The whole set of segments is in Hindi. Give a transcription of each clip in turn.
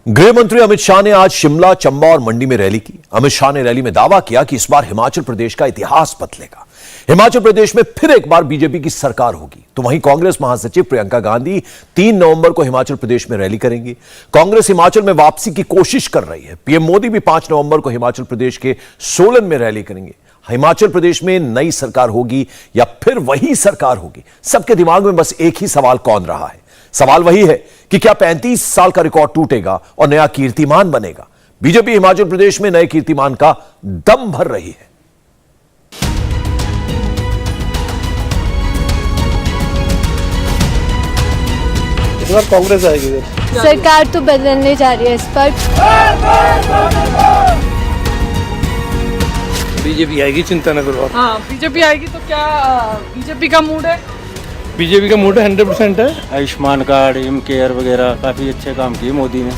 गृह मंत्री अमित शाह ने आज शिमला, चंबा और मंडी में रैली की। अमित शाह ने रैली में दावा किया कि इस बार हिमाचल प्रदेश का इतिहास बदलेगा। हिमाचल प्रदेश में फिर एक बार बीजेपी की सरकार होगी। तो वहीं कांग्रेस महासचिव प्रियंका गांधी 3 नवंबर को हिमाचल प्रदेश में रैली करेंगी। कांग्रेस हिमाचल में वापसी की कोशिश कर रही है। पीएम मोदी भी 5 नवंबर को हिमाचल प्रदेश के सोलन में रैली करेंगे। हिमाचल प्रदेश में नई सरकार होगी या फिर वही सरकार होगी, सबके दिमाग में बस एक ही सवाल कौन रहा है। सवाल वही है कि क्या 35 साल का रिकॉर्ड टूटेगा और नया कीर्तिमान बनेगा। बीजेपी हिमाचल प्रदेश में नए कीर्तिमान का दम भर रही है। इस बार कांग्रेस आएगी। सरकार तो बदलने जा रही है इस पर। बीजेपी आएगी, चिंता न करो आप। हाँ, बीजेपी आएगी। तो क्या बीजेपी का मूड है? बीजेपी का मूड 100% है। आयुष्मान कार्ड, एम केयर वगैरह काफी अच्छे काम किए मोदी ने।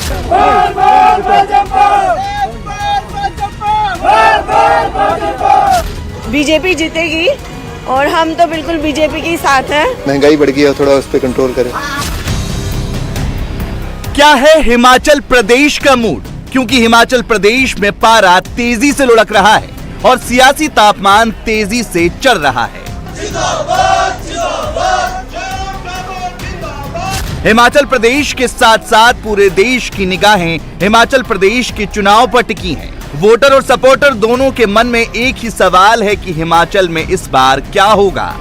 बीजेपी जीतेगी और हम तो बिल्कुल बीजेपी के साथ हैं। महंगाई बढ़ गई है, थोड़ा उस पर कंट्रोल करें। क्या है हिमाचल प्रदेश का मूड? क्योंकि हिमाचल प्रदेश में पारा तेजी से लुढ़क रहा है और सियासी तापमान तेजी से चढ़ रहा है। हिमाचल प्रदेश के साथ साथ पूरे देश की निगाहें हिमाचल प्रदेश के चुनाव पर टिकी हैं। वोटर और सपोर्टर दोनों के मन में एक ही सवाल है कि हिमाचल में इस बार क्या होगा।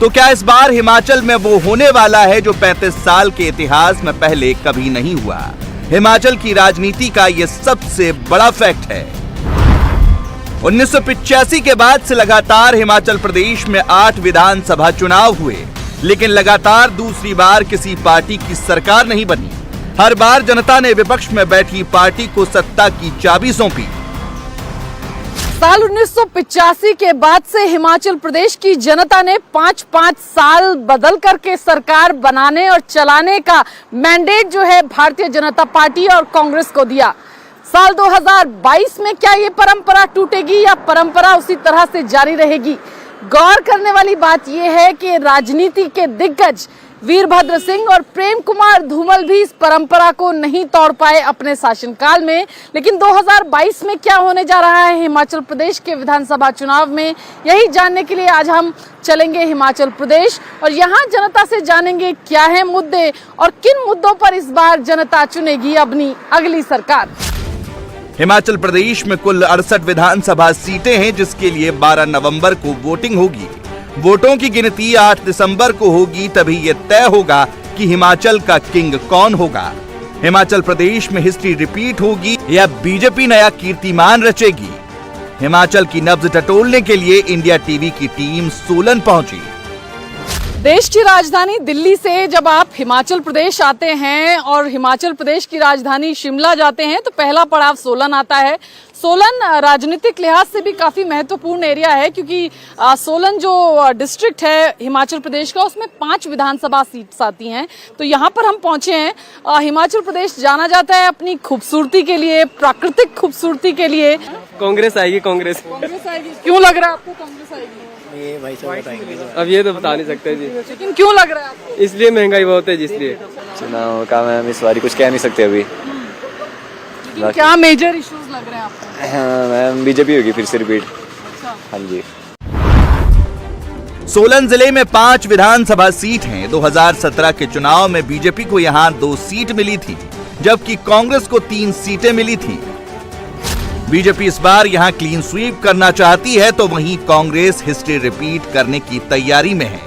तो क्या इस बार हिमाचल में वो होने वाला है जो 35 साल के इतिहास में पहले कभी नहीं हुआ। हिमाचल की राजनीति का ये सबसे बड़ा फैक्ट है। 1985 के बाद से लगातार हिमाचल प्रदेश में 8 विधानसभा चुनाव हुए, लेकिन लगातार दूसरी बार किसी पार्टी की सरकार नहीं बनी। हर बार जनता ने विपक्ष में बैठी पार्टी को सत्ता की चाबी सौंपी। साल 1985 के बाद से हिमाचल प्रदेश की जनता ने 5-5 साल बदल करके सरकार बनाने और चलाने का मैंडेट जो है भारतीय जनता पार्टी और कांग्रेस को दिया। साल 2022 में क्या ये परंपरा टूटेगी या परंपरा उसी तरह से जारी रहेगी? गौर करने वाली बात यह है कि राजनीति के दिग्गज वीरभद्र सिंह और प्रेम कुमार धूमल भी इस परंपरा को नहीं तोड़ पाए अपने शासनकाल में। लेकिन 2022 में क्या होने जा रहा है हिमाचल प्रदेश के विधानसभा चुनाव में, यही जानने के लिए आज हम चलेंगे हिमाचल प्रदेश और यहाँ जनता से जानेंगे क्या है मुद्दे और किन मुद्दों पर इस बार जनता चुनेगी अपनी अगली सरकार। हिमाचल प्रदेश में कुल 68 विधानसभा सीटें हैं, जिसके लिए 12 नवंबर को वोटिंग होगी। वोटों की गिनती 8 दिसंबर को होगी। तभी ये तय होगा कि हिमाचल का किंग कौन होगा। हिमाचल प्रदेश में हिस्ट्री रिपीट होगी या बीजेपी नया कीर्तिमान रचेगी। हिमाचल की नब्ज टटोलने के लिए इंडिया टीवी की टीम सोलन पहुंची। देश की राजधानी दिल्ली से जब आप हिमाचल प्रदेश आते हैं और हिमाचल प्रदेश की राजधानी शिमला जाते हैं तो पहला पड़ाव सोलन आता है। सोलन राजनीतिक लिहाज से भी काफी महत्वपूर्ण एरिया है, क्योंकि सोलन जो डिस्ट्रिक्ट है हिमाचल प्रदेश का, उसमें 5 विधानसभा सीट्स आती हैं। तो यहाँ पर हम पहुंचे हैं। हिमाचल प्रदेश जाना जाता है अपनी खूबसूरती के लिए, प्राकृतिक खूबसूरती के लिए। कांग्रेस आएगी। कांग्रेस आएगी। क्यों लग रहा है आपको कांग्रेस आएगी? ये भाई साहब अब ये तो बता नहीं सकते जी। लेकिन क्यों लग रहा है आपको? इसलिए महंगाई बहुत है, जिसलिए चुनाव का मैम इस बार कुछ कह नहीं सकते अभी। क्या मेजर इश्यूज लग रहे हैं आपको? हाँ मैम, बीजेपी होगी फिर से रिपीट। हाँ जी। सोलन जिले में 5 विधानसभा सीट हैं। 2017 के चुनाव में बीजेपी को यहाँ 2 सीट मिली थी, जबकि कांग्रेस को 3 सीटें मिली थी। बीजेपी इस बार यहाँ क्लीन स्वीप करना चाहती है, तो वहीं कांग्रेस हिस्ट्री रिपीट करने की तैयारी में है।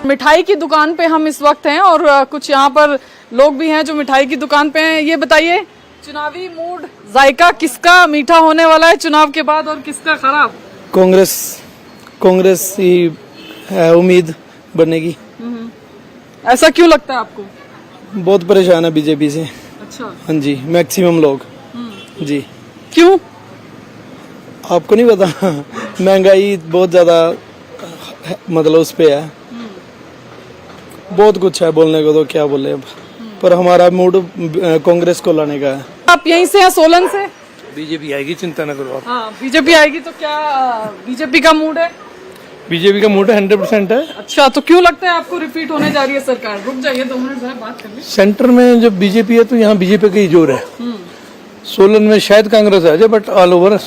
मिठाई की दुकान पे हम इस वक्त हैं और कुछ यहाँ पर लोग भी हैं जो मिठाई की दुकान पे हैं। ये बताइए, चुनावी मूड, जायका किसका मीठा होने वाला है चुनाव के बाद और किसका खराब? कांग्रेस ही है, उम्मीद बनेगी। ऐसा क्यों लगता है आपको? बहुत परेशान है बीजेपी से। अच्छा। हाँ जी, मैक्सिमम लोग जी। क्यों? आपको नहीं पता? महंगाई बहुत ज्यादा मतलब उस पे है। बहुत कुछ है बोलने को, तो क्या बोले अब। पर हमारा मूड कांग्रेस को लाने का है। आप यहीं से हैं, सोलन से? बीजेपी आएगी, चिंता न करो आप। हाँ, बीजेपी आएगी। तो क्या बीजेपी का मूड है? बीजेपी का मूड 100% है। अच्छा, तो क्यों लगता है आपको रिपीट होने जा रही है सरकार? रुक जाइए 2 मिनट जरा बात कर लें। सेंटर में जब बीजेपी है तो यहाँ बीजेपी का ही जोर है। सोलन में शायद कांग्रेस आ जाए, बट ऑल ओवर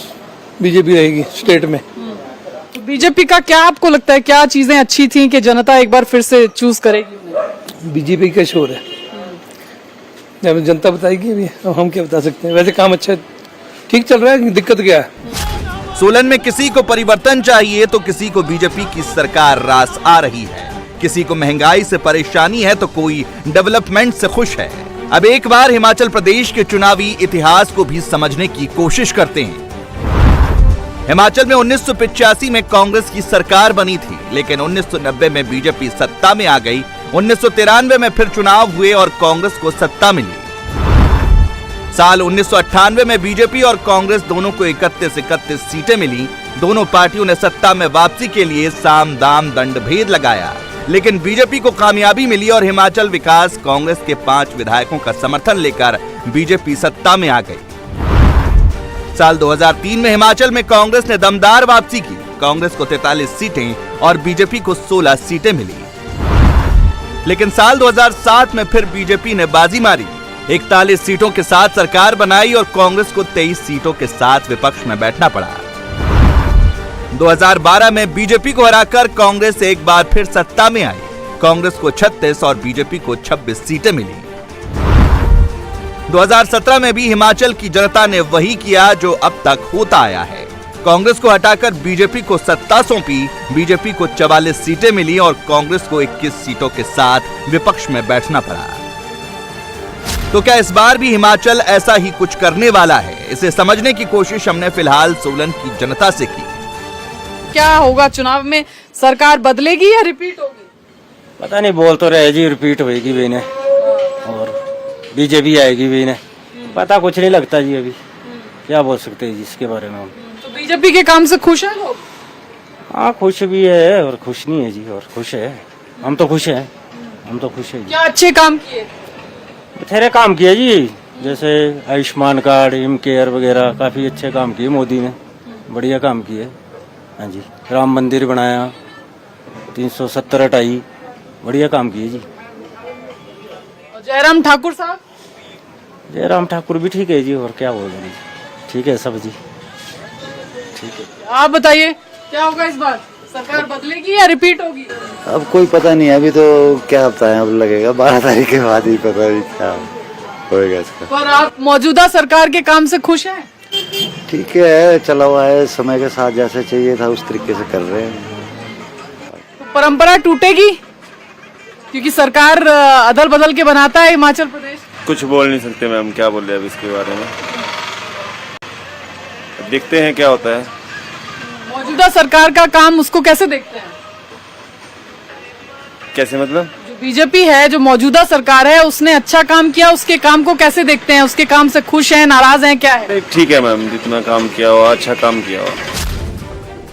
बीजेपी रहेगी स्टेट में। तो बीजेपी का क्या आपको लगता है, क्या चीजें अच्छी थी कि जनता एक बार फिर से चूज करेगी? बीजेपी का शोर है, जब जनता बताएगी अभी, अब हम क्या बता सकते हैं। वैसे काम अच्छा ठीक चल रहा है, दिक्कत क्या है? सोलन में किसी को परिवर्तन चाहिए तो किसी को बीजेपी की सरकार रास आ रही है, किसी को महंगाई से परेशानी है तो कोई डेवलपमेंट से खुश है। अब एक बार हिमाचल प्रदेश के चुनावी इतिहास को भी समझने की कोशिश करते हैं। हिमाचल में 1985 में कांग्रेस की सरकार बनी थी, लेकिन 1990 में बीजेपी सत्ता में आ गई। 1993 में फिर चुनाव हुए और कांग्रेस को सत्ता मिली। साल 1998 में बीजेपी और कांग्रेस दोनों को 31 सीटें मिली। दोनों पार्टियों ने सत्ता में वापसी के लिए साम दाम दंड भेद लगाया, लेकिन बीजेपी को कामयाबी मिली और हिमाचल विकास कांग्रेस के 5 विधायकों का समर्थन लेकर बीजेपी सत्ता में आ गई। साल 2003 में हिमाचल में कांग्रेस ने दमदार वापसी की। कांग्रेस को 43 सीटें और बीजेपी को 16 सीटें मिली। लेकिन साल 2007 में फिर बीजेपी ने बाजी मारी, 41 सीटों के साथ सरकार बनाई और कांग्रेस को 23 सीटों के साथ विपक्ष में बैठना पड़ा। 2012 में बीजेपी को हराकर कांग्रेस एक बार फिर सत्ता में आई। कांग्रेस को 36 और बीजेपी को 26 सीटें मिली। 2017 में भी हिमाचल की जनता ने वही किया जो अब तक होता आया है। कांग्रेस को हटाकर बीजेपी को सत्ता सौंपी। बीजेपी को 44 सीटें मिली और कांग्रेस को 21 सीटों के साथ विपक्ष में बैठना पड़ा। तो क्या इस बार भी हिमाचल ऐसा ही कुछ करने वाला है? इसे समझने की कोशिश हमने फिलहाल सोलन की जनता से की। क्या होगा चुनाव में? सरकार बदलेगी या रिपीट होगी? पता नहीं, बोल तो रहे जी रिपीट होएगी भी ने और बीजेपी आएगी भी ने। पता कुछ नहीं लगता जी, अभी क्या बोल सकते हैं जी इसके बारे में हम। तो बीजेपी के काम से खुश हैं लोग? हाँ, खुश भी है और खुश नहीं है जी, और खुश है। हम तो खुश हैं, हम तो खुश है जी। क्या अच्छे काम किए? बथेरे काम किए जी, जैसे आयुष्मान कार्ड, एम केयर वगैरह काफी अच्छे काम किए मोदी ने, बढ़िया काम किए। हाँ जी, राम मंदिर बनाया, 370 हटाई, बढ़िया काम किए जी। और जयराम ठाकुर साहब? जयराम ठाकुर भी ठीक है जी, और क्या बोल रहे हैं, ठीक है सब जी, ठीक है। आप बताइए क्या होगा इस बार? सरकार बदलेगी या रिपीट होगी? अब कोई पता नहीं है, अभी तो क्या बताएं, अब लगेगा 12 तारीख के बाद ही पता नहीं क्या होएगा इसका। पर आप मौजूदा सरकार के काम से खुश हैं? ठीक है, चला हुआ है, समय के साथ जैसे चाहिए था उस तरीके से कर रहे हैं। तो परंपरा टूटेगी क्योंकि सरकार अदल बदल के बनाता है हिमाचल प्रदेश? कुछ बोल नहीं सकते मैम, क्या बोल रहे हैं अब इसके बारे में, देखते हैं क्या होता है। मौजूदा सरकार का काम उसको कैसे देखते हैं? कैसे मतलब? जो बीजेपी है, जो मौजूदा सरकार है, उसने अच्छा काम किया, उसके काम को कैसे देखते हैं? उसके काम से खुश हैं, नाराज हैं, क्या है? ठीक है मैम, जितना काम किया हो अच्छा काम किया हो।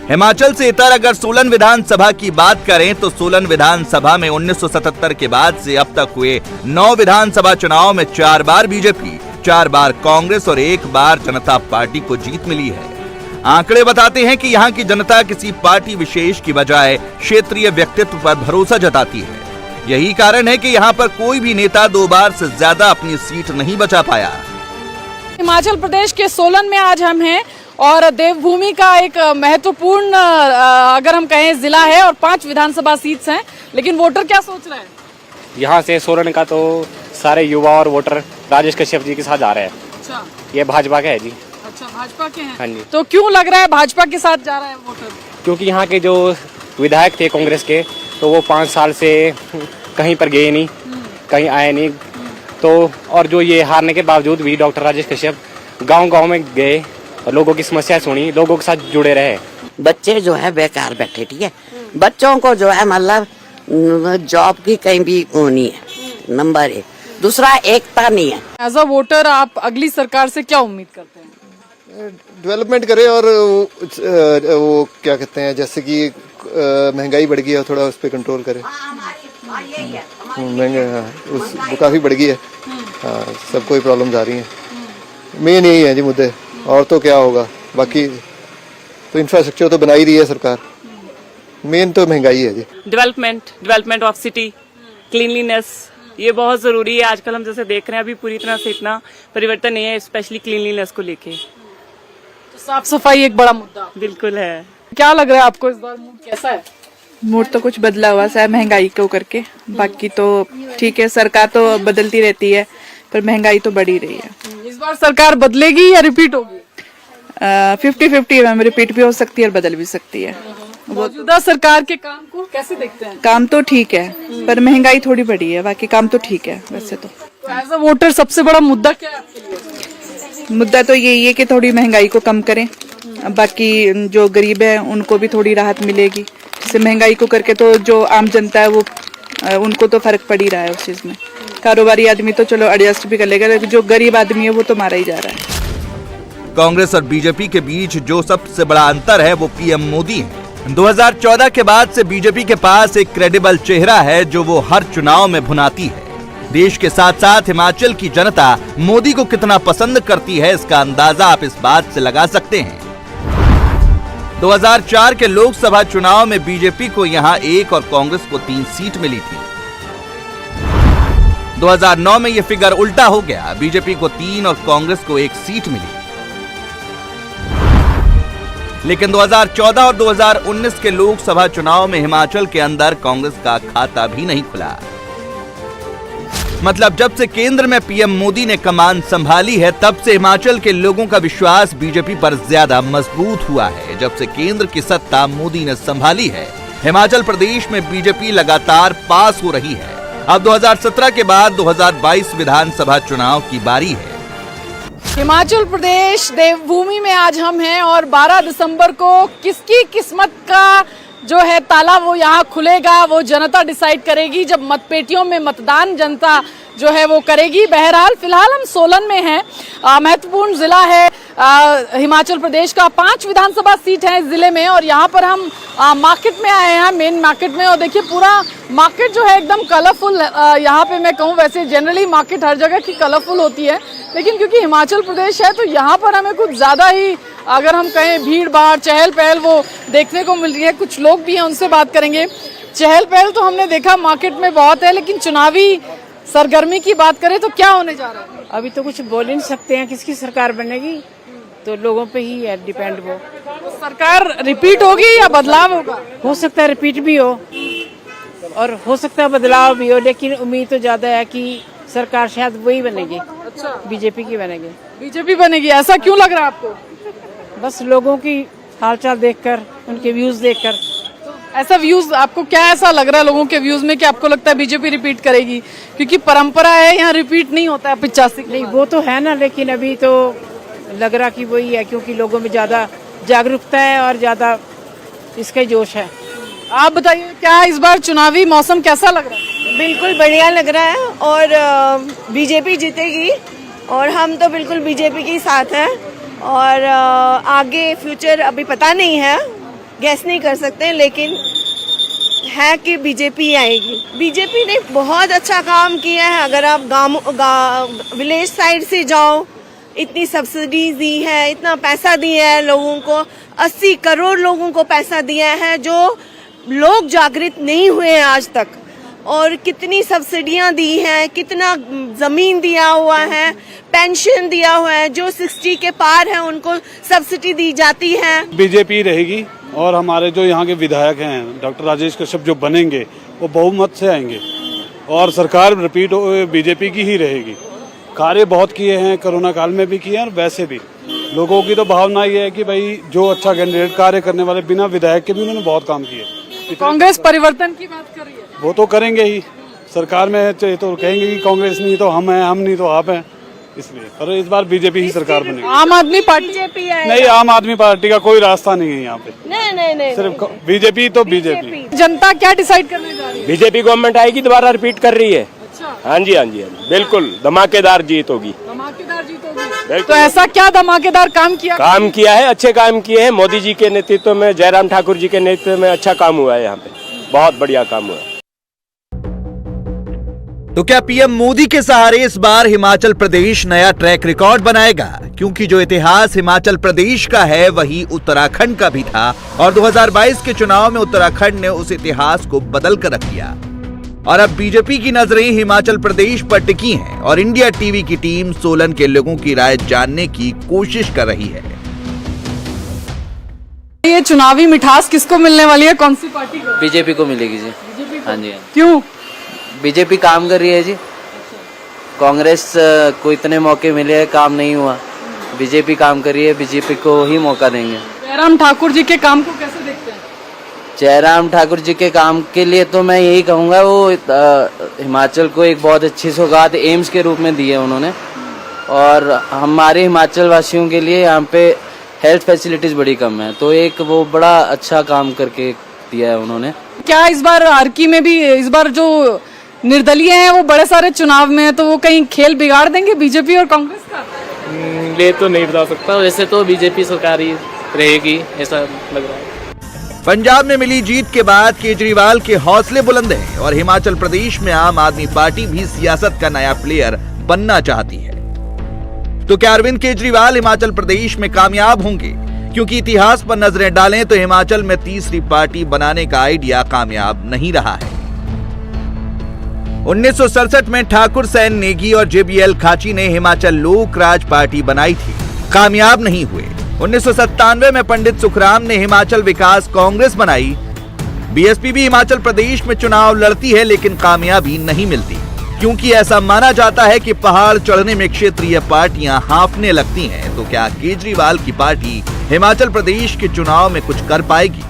हिमाचल से इतर अगर सोलन विधानसभा की बात करें तो सोलन विधानसभा में 1977 के बाद से अब तक हुए 9 विधानसभा चुनाव में 4 बार बीजेपी, 4 बार कांग्रेस और 1 बार जनता पार्टी को जीत मिली है। आंकड़े बताते हैं कि यहाँ की जनता किसी पार्टी विशेष की बजाय क्षेत्रीय व्यक्तित्व पर भरोसा जताती है। यही कारण है कि यहाँ पर कोई भी नेता 2 बार से ज्यादा अपनी सीट नहीं बचा पाया। हिमाचल प्रदेश के सोलन में आज हम हैं और देवभूमि का एक महत्वपूर्ण अगर हम कहें जिला है और 5 विधानसभा सीट्स हैं, लेकिन वोटर क्या सोच रहे हैं? यहाँ से सोलन का तो सारे युवा और वोटर राजेश कश्यप जी के साथ जा रहे हैं। अच्छा, ये भाजपा का है जी। अच्छा, भाजपा के हैं। हाँ जी। तो क्यों लग रहा है भाजपा के साथ जा रहा है वोटर? क्योंकि यहाँ के जो विधायक थे कांग्रेस के, तो वो 5 साल से कहीं पर गए नहीं, कहीं आए नहीं, तो और जो ये हारने के बावजूद भी डॉक्टर राजेश कश्यप गांव-गांव में गए और लोगों की समस्या सुनी, लोगों के साथ जुड़े रहे। बच्चे जो है बेकार बैठे, ठीक है, बच्चों को जो है मतलब जॉब की कहीं भी होनी है, नंबर 1। दूसरा, एकता नहीं है। एज अ वोटर आप अगली सरकार से क्या उम्मीद करते हैं? डेवलपमेंट करे और वो क्या कहते हैं, जैसे कि महंगाई बढ़ गई है, थोड़ा उस पर कंट्रोल करे। महंगाई वो काफ़ी बढ़ गई है। हाँ, सबको ही प्रॉब्लम्स आ रही हैं। मेन यही है जी मुद्दे, और तो क्या होगा। बाकी तो इंफ्रास्ट्रक्चर तो बना ही रही है सरकार, मेन तो महंगाई है जी। डेवलपमेंट ऑफ सिटी, क्लीनलीनेस, ये बहुत जरूरी है। आजकल हम जैसे देख रहे हैं अभी पूरी तरह से इतना परिवर्तन नहीं है, स्पेशली क्लीनलीनेस को लेके। तो साफ सफाई एक बड़ा मुद्दा बिल्कुल है। क्या लग रहा है आपको, इस बार मूड कैसा है? मूड तो कुछ बदला हुआ सा है महंगाई को करके, बाकी तो ठीक है। सरकार तो बदलती रहती है पर महंगाई तो बढ़ ही रही है। इस बार सरकार बदलेगी या रिपीट होगी? 50-50 मैम, रिपीट भी हो सकती है और बदल भी सकती है। मौजूदा सरकार के काम को कैसे देखते हैं? काम तो ठीक है पर महंगाई थोड़ी बढ़ी है, बाकी काम तो ठीक है वैसे तो। एज अ वोटर सबसे बड़ा मुद्दा क्या है आपके लिए? मुद्दा तो यही है कि थोड़ी महंगाई को कम करें, बाकी जो गरीब है उनको भी थोड़ी राहत मिलेगी। जैसे महंगाई को करके तो जो आम जनता है वो उनको तो फर्क पड़ ही रहा है उस चीज में। कारोबारी आदमी तो चलो एडजस्ट भी कर लेगा, लेकिन जो गरीब आदमी है वो तो मारा ही जा रहा है। कांग्रेस और बीजेपी के बीच जो सबसे बड़ा अंतर है वो पीएम मोदी है। 2014 के बाद से बीजेपी के पास एक क्रेडिबल चेहरा है जो वो हर चुनाव में भुनाती है। देश के साथ साथ हिमाचल की जनता मोदी को कितना पसंद करती है इसका अंदाजा आप इस बात से लगा सकते हैं। 2004 के लोकसभा चुनाव में बीजेपी को यहां 1 और कांग्रेस को 3 सीट मिली थी। 2009 में यह फिगर उल्टा हो गया, बीजेपी को 3 और कांग्रेस को 1 सीट मिली। लेकिन 2014 और 2019 के लोकसभा चुनाव में हिमाचल के अंदर कांग्रेस का खाता भी नहीं खुला। मतलब जब से केंद्र में पीएम मोदी ने कमान संभाली है तब से हिमाचल के लोगों का विश्वास बीजेपी पर ज्यादा मजबूत हुआ है। जब से केंद्र की सत्ता मोदी ने संभाली है, हिमाचल प्रदेश में बीजेपी लगातार पास हो रही है। अब 2017 के बाद 2022 विधानसभा चुनाव की बारी है। हिमाचल प्रदेश देवभूमि में आज हम हैं और 12 दिसंबर को किसकी किस्मत का जो है ताला वो यहाँ खुलेगा, वो जनता डिसाइड करेगी जब मतपेटियों में मतदान जनता जो है वो करेगी। बहरहाल फिलहाल हम सोलन में हैं, महत्वपूर्ण जिला है हिमाचल प्रदेश का। 5 विधानसभा सीट है इस जिले में और यहाँ पर हम मार्केट में आए हैं, मेन मार्केट में। और देखिए पूरा मार्केट जो है एकदम कलरफुल। यहाँ पे मैं कहूँ वैसे जनरली मार्केट हर जगह की कलरफुल होती है, लेकिन क्योंकि हिमाचल प्रदेश है तो यहाँ पर हमें कुछ ज्यादा ही, अगर हम कहें भीड़ भाड़ चहल पहल वो देखने को मिल रही है। कुछ लोग भी हैं, उनसे बात करेंगे। चहल पहल तो हमने देखा मार्केट में बहुत है, लेकिन चुनावी सरगर्मी की बात करें तो क्या होने जा रहा है? अभी तो कुछ बोल ही नहीं सकते हैं किसकी सरकार बनेगी, तो लोगों पे ही है डिपेंड। वो सरकार रिपीट होगी या बदलाव होगा? हो सकता है रिपीट भी हो और हो सकता है बदलाव भी हो, लेकिन उम्मीद तो ज्यादा है कि सरकार शायद वही बनेगी। अच्छा, बीजेपी की बनेगी। बीजेपी बनेगी, ऐसा क्यों लग रहा है आपको? बस लोगों की हालचाल देखकर, उनके व्यूज देखकर। ऐसा व्यूज आपको क्या ऐसा लग रहा है लोगों के व्यूज में कि आपको लगता है बीजेपी रिपीट करेगी? क्योंकि परंपरा है यहाँ रिपीट नहीं होता है 85। नहीं वो तो है ना, लेकिन अभी तो लग रहा कि वही है, क्योंकि लोगों में ज्यादा जागरूकता है और ज्यादा इसका जोश है। आप बताइए क्या इस बार चुनावी मौसम कैसा लग रहा है? बिल्कुल बढ़िया लग रहा है और बीजेपी जीतेगी और हम तो बिल्कुल बीजेपी के साथ हैं। और आगे फ्यूचर अभी पता नहीं है, गैस नहीं कर सकते, लेकिन है कि बीजेपी आएगी। बीजेपी ने बहुत अच्छा काम किया है। अगर आप विलेज साइड से जाओ, इतनी सब्सिडीज दी है, इतना पैसा दिया है लोगों को, 80 करोड़ लोगों को पैसा दिया है जो लोग जागृत नहीं हुए हैं आज तक। और कितनी सब्सिडियां दी हैं, कितना जमीन दिया हुआ है, पेंशन दिया हुआ है, जो 60 के पार है उनको सब्सिडी दी जाती है। बीजेपी रहेगी और हमारे जो यहाँ के विधायक हैं डॉक्टर राजेश कश्यप जो बनेंगे वो बहुमत से आएंगे और सरकार रिपीट बीजेपी की ही रहेगी। कार्य बहुत किए हैं, कोरोना काल में भी किए हैं और वैसे भी लोगों की तो भावना ये है कि भाई जो अच्छा कैंडिडेट कार्य करने वाले बिना विधायक के भी उन्होंने बहुत काम किए। कांग्रेस परिवर्तन की बात कर रही है, वो तो करेंगे ही, सरकार में तो कहेंगे कि कांग्रेस नहीं तो हम हैं, हम नहीं तो आप हैं, इसलिए। और इस बार बीजेपी ही सरकार बनेगी। आम आदमी पार्टी नहीं, आम आदमी पार्टी का कोई रास्ता नहीं है यहाँ पे। नहीं सिर्फ बीजेपी तो बीजेपी। जनता क्या डिसाइड करने जा रही है? बीजेपी गवर्नमेंट आएगी, दोबारा रिपीट कर रही है। अच्छा, हाँ जी, हाँ जी, हाँ जी, बिल्कुल धमाकेदार जीत होगी। धमाकेदार जीत होगी। तो ऐसा क्या धमाकेदार काम किया? काम किया है, अच्छे काम किए हैं मोदी जी के नेतृत्व में, जयराम ठाकुर जी के नेतृत्व में अच्छा काम हुआ है यहाँ पे, बहुत बढ़िया काम हुआ है। तो क्या पीएम मोदी के सहारे इस बार हिमाचल प्रदेश नया ट्रैक रिकॉर्ड बनाएगा? क्योंकि जो इतिहास हिमाचल प्रदेश का है वही उत्तराखंड का भी था और 2022 के चुनाव में उत्तराखंड ने उस इतिहास को बदल कर रख दिया। और अब बीजेपी की नजरें हिमाचल प्रदेश पर टिकी हैं और इंडिया टीवी की टीम सोलन के लोगों की राय जानने की कोशिश कर रही है। ये चुनावी मिठास किसको मिलने वाली है, कौन सी पार्टी को? बीजेपी को मिलेगी जी। हाँ जी। क्यों? बीजेपी काम कर रही है जी, कांग्रेस को इतने मौके मिले, काम नहीं हुआ। बीजेपी काम कर रही है, बीजेपी को ही मौका देंगे। जयराम ठाकुर जी के काम को कैसे देखते हैं? जयराम ठाकुर जी के काम के लिए तो मैं यही कहूँगा, वो हिमाचल को एक बहुत अच्छी सौगात एम्स के रूप में दी है उन्होंने, और हमारे हिमाचल वासियों के लिए यहाँ पे हेल्थ फैसिलिटीज बड़ी कम है, तो एक वो बड़ा अच्छा काम करके दिया है उन्होंने। क्या इस बार आरकी में भी इस बार जो निर्दलीय हैं वो बड़े सारे चुनाव में है, तो वो कहीं खेल बिगाड़ देंगे बीजेपी और कांग्रेस का? ये तो नहीं बता सकता, वैसे तो बीजेपी सरकार ही रहेगी ऐसा लग रहा है। पंजाब में मिली जीत के बाद केजरीवाल के हौसले बुलंद हैं और हिमाचल प्रदेश में आम आदमी पार्टी भी सियासत का नया प्लेयर बनना चाहती है। तो क्या अरविंद केजरीवाल हिमाचल प्रदेश में कामयाब होंगे? क्योंकि इतिहास पर नजरें डालें तो हिमाचल में तीसरी पार्टी बनाने का आइडिया कामयाब नहीं रहा है। 1967 में ठाकुर सैन नेगी और जेबीएल खाची ने हिमाचल लोक राज पार्टी बनाई थी, कामयाब नहीं हुए। 1997 में पंडित सुखराम ने हिमाचल विकास कांग्रेस बनाई। बीएसपी भी हिमाचल प्रदेश में चुनाव लड़ती है लेकिन कामयाबी नहीं मिलती, क्योंकि ऐसा माना जाता है कि पहाड़ चढ़ने में क्षेत्रीय पार्टियां हांफने लगती हैं। तो क्या केजरीवाल की पार्टी हिमाचल प्रदेश के चुनाव में कुछ कर पाएगी?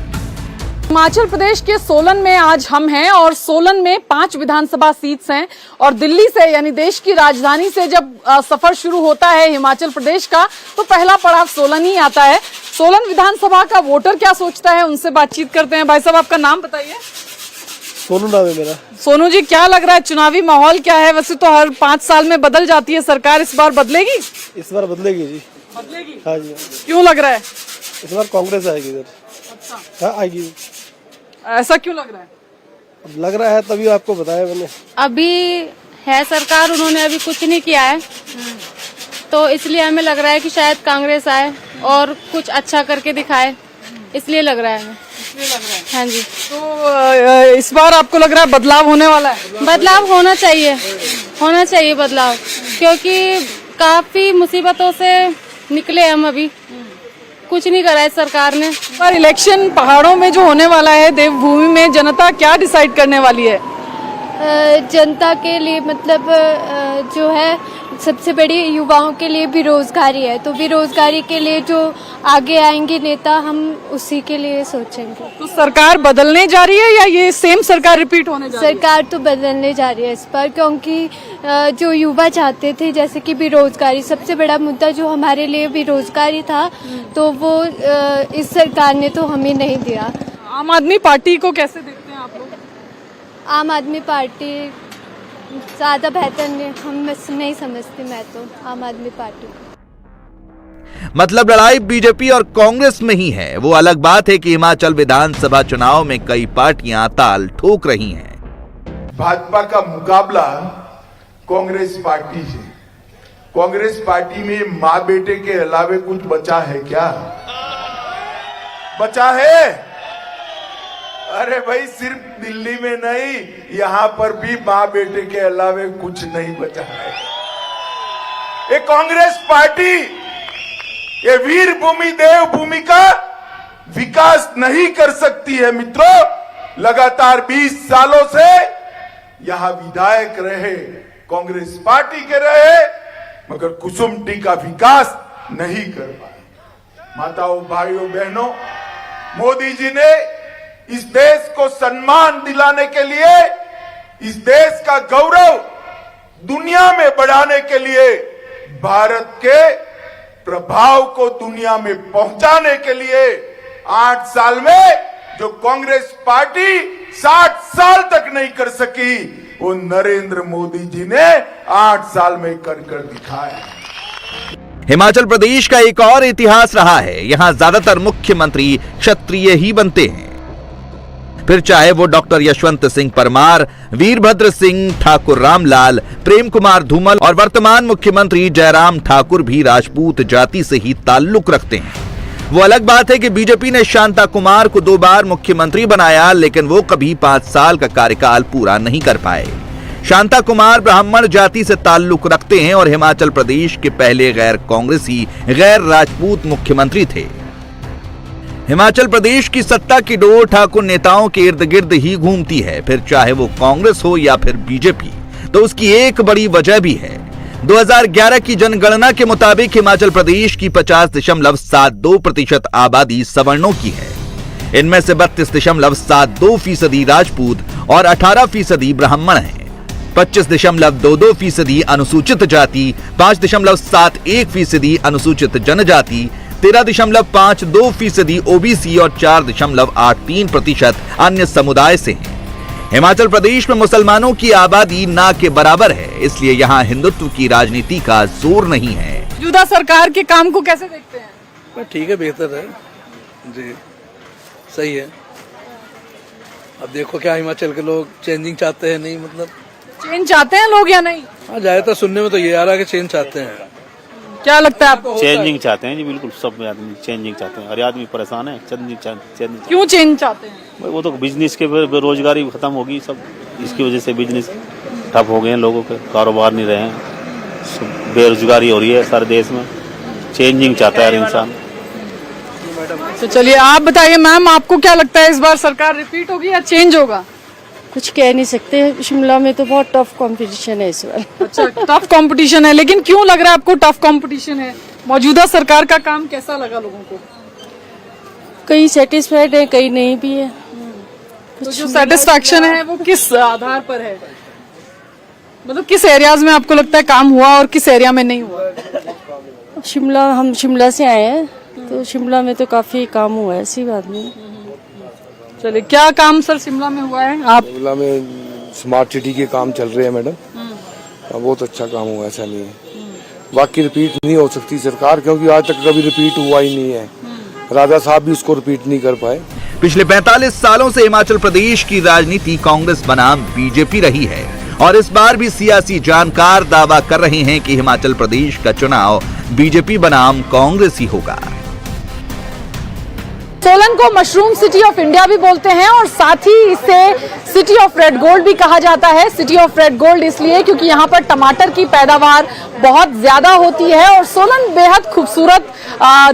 हिमाचल प्रदेश के सोलन में आज हम हैं और सोलन में 5 विधानसभा सीट्स हैं और दिल्ली से यानी देश की राजधानी से जब सफर शुरू होता है हिमाचल प्रदेश का तो पहला पड़ाव सोलन ही आता है। सोलन विधानसभा का वोटर क्या सोचता है, उनसे बातचीत करते हैं। भाई साहब, आपका नाम बताइए। सोनू नाम है मेरा। सोनू जी, क्या लग रहा है, चुनावी माहौल क्या है? वैसे तो हर 5 साल में बदल जाती है सरकार, इस बार बदलेगी? इस बार बदलेगी जी। बदलेगी? हाँ जी। क्यों लग रहा है? इस बार कांग्रेस आएगी इधर। अच्छा। हाँ, आएगी। ऐसा क्यों लग रहा है? अब लग रहा है तभी आपको बताया मैंने। अभी है सरकार, उन्होंने अभी कुछ नहीं किया है, तो इसलिए हमें लग रहा है कि शायद कांग्रेस आए और कुछ अच्छा करके दिखाए, इसलिए लग रहा है हमें। इसलिए लग रहा है? हाँ जी। तो इस बार आपको लग रहा है बदलाव होने वाला है? बदलाव होना चाहिए बदलाव, क्योंकि काफी मुसीबतों से निकले हम, अभी कुछ नहीं करा है सरकार ने। पर इलेक्शन पहाड़ों में जो होने वाला है, देवभूमि में, जनता क्या डिसाइड करने वाली है? जनता के लिए मतलब जो है सबसे बड़ी युवाओं के लिए बेरोजगारी है, तो बेरोजगारी के लिए जो आगे आएंगे नेता, हम उसी के लिए सोचेंगे। तो सरकार बदलने जा रही है या ये सेम सरकार रिपीट होने जा रही है? सरकार तो बदलने जा रही है इस पर, क्योंकि जो युवा चाहते थे जैसे कि बेरोजगारी, सबसे बड़ा मुद्दा जो हमारे लिए बेरोजगारी था, तो वो इस सरकार ने तो हमें नहीं दिया। आम आदमी पार्टी को कैसे देखते हैं आप लोग? आम आदमी पार्टी ज्यादा बेहतर नहीं, हम नहीं समझती मैं तो आम आदमी पार्टी। मतलब लड़ाई बीजेपी और कांग्रेस में ही है। वो अलग बात है कि हिमाचल विधानसभा चुनाव में कई पार्टियां ताल ठोक रही हैं। भाजपा का मुकाबला कांग्रेस पार्टी से। कांग्रेस पार्टी में माँ बेटे के अलावे कुछ बचा है क्या? बचा है? अरे भाई, सिर्फ दिल्ली में नहीं, यहाँ पर भी माँ बेटे के अलावे कुछ नहीं बचा है। ये कांग्रेस पार्टी, ये वीर भूमि देव भूमि का विकास नहीं कर सकती है मित्रों। लगातार 20 सालों से यहाँ विधायक रहे, कांग्रेस पार्टी के रहे, मगर कुसुमटी का विकास नहीं कर पाए। माताओं, भाइयों, बहनों, मोदी जी ने इस देश को सम्मान दिलाने के लिए, इस देश का गौरव दुनिया में बढ़ाने के लिए, भारत के प्रभाव को दुनिया में पहुंचाने के लिए 8 साल में जो कांग्रेस पार्टी 60 साल तक नहीं कर सकी, वो नरेंद्र मोदी जी ने 8 साल में कर दिखाया। हिमाचल प्रदेश का एक और इतिहास रहा है। यहाँ ज्यादातर मुख्यमंत्री क्षत्रिय ही बनते हैं। फिर चाहे वो डॉक्टर यशवंत सिंह परमार, वीरभद्र सिंह, ठाकुर रामलाल, प्रेम कुमार धूमल और वर्तमान मुख्यमंत्री जयराम ठाकुर भी राजपूत जाति से ही ताल्लुक रखते हैं। वो अलग बात है कि बीजेपी ने शांता कुमार को 2 बार मुख्यमंत्री बनाया, लेकिन वो कभी 5 साल का कार्यकाल पूरा नहीं कर पाए। शांता कुमार ब्राह्मण जाति से ताल्लुक रखते हैं और हिमाचल प्रदेश के पहले गैर कांग्रेसी, गैर राजपूत मुख्यमंत्री थे। हिमाचल प्रदेश की सत्ता की डोर ठाकुर नेताओं के इर्द गिर्द ही घूमती है, फिर चाहे वो कांग्रेस हो या फिर बीजेपी। तो उसकी एक बड़ी वजह भी है। 2011 की जनगणना के मुताबिक हिमाचल प्रदेश की 50.72% आबादी सवर्णों की है। इनमें से 32.72% राजपूत और 18% ब्राह्मण हैं। 25.22% अनुसूचित जाति, 5.71% अनुसूचित जनजाति, 13.52% ओबीसी और 4.83% अन्य समुदाय से हैं। हिमाचल प्रदेश में मुसलमानों की आबादी ना के बराबर है, इसलिए यहाँ हिंदुत्व की राजनीति का जोर नहीं है। मौजूदा सरकार के काम को कैसे देखते हैं? ठीक है, बेहतर है जी, सही है। अब देखो क्या हिमाचल के लोग चेंजिंग चाहते हैं, नहीं मतलब चेंज चाहते हैं लोग या नहीं? हाँ, ज्यादातर सुनने में तो ये आ रहा है कि चेंज चाहते हैं। क्या लगता है आपको? चेंजिंग चाहते हैं जी, बिल्कुल सब आदमी चेंजिंग चाहते हैं। हर आदमी परेशान है, चेंजिंग। क्यों चेंज चाहते हैं? वो तो बिजनेस के बेरोजगारी खत्म होगी, सब इसकी वजह से बिजनेस ठप हो गए हैं, लोगों के कारोबार नहीं रहे हैं, बेरोजगारी हो रही है सारे देश में। चेंजिंग चाहता है हर इंसान। तो चलिए आप बताइए मैम, आपको क्या लगता है इस बार सरकार रिपीट होगी या चेंज होगा? कुछ कह नहीं सकते, शिमला में तो बहुत टफ कंपटीशन है इस बार। अच्छा, टफ कंपटीशन है, लेकिन क्यों लग रहा है आपको टफ कंपटीशन है? मौजूदा सरकार का काम कैसा लगा लोगों को? कई सेटिस्फाइड है, कई नहीं भी है। तो जो सेटिस्फैक्शन है वो किस आधार पर है? मतलब किस एरियाज में आपको लगता है काम हुआ और किस एरिया में नहीं हुआ? शिमला, हम शिमला से आए हैं तो शिमला में तो काफी काम हुआ है, ऐसी बात नहीं। चलिए, क्या काम सर शिमला में हुआ है? आप शिमला में स्मार्ट सिटी के काम चल रहे हैं मैडम, बहुत अच्छा काम हुआ, ऐसा नहीं है। बाकी रिपीट नहीं हो सकती सरकार, क्योंकि आज तक कभी रिपीट हुआ ही नहीं है। राजा साहब भी उसको रिपीट नहीं कर पाए। पिछले 45 सालों से हिमाचल प्रदेश की राजनीति कांग्रेस बनाम बीजेपी रही है और इस बार भी सियासी जानकार दावा कर रहे हैं कि हिमाचल प्रदेश का चुनाव बीजेपी बनाम कांग्रेस ही होगा। सोलन को मशरूम सिटी ऑफ इंडिया भी बोलते हैं और साथ ही इसे सिटी ऑफ रेड गोल्ड भी कहा जाता है। सिटी ऑफ रेड गोल्ड इसलिए क्योंकि यहाँ पर टमाटर की पैदावार बहुत ज्यादा होती है और सोलन बेहद खूबसूरत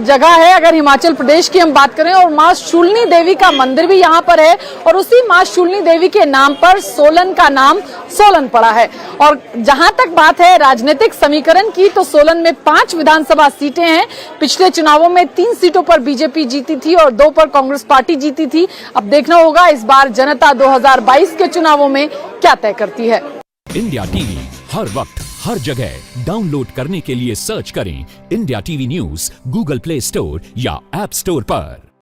जगह है। अगर हिमाचल प्रदेश की हम बात करें, और मां शूलिनी देवी का मंदिर भी यहाँ पर है और उसी मां शूलिनी देवी के नाम पर सोलन का नाम सोलन पड़ा है। और जहां तक बात है राजनीतिक समीकरण की, तो सोलन में 5 विधानसभा सीटें हैं। पिछले चुनावों में 3 सीटों पर बीजेपी जीती थी और 2 पर कांग्रेस पार्टी जीती थी। अब देखना होगा इस बार जनता 2022 के चुनावों में क्या तय करती है। इंडिया टीवी हर वक्त हर जगह डाउनलोड करने के लिए सर्च करें India TV news Google play store या ऐप स्टोर पर।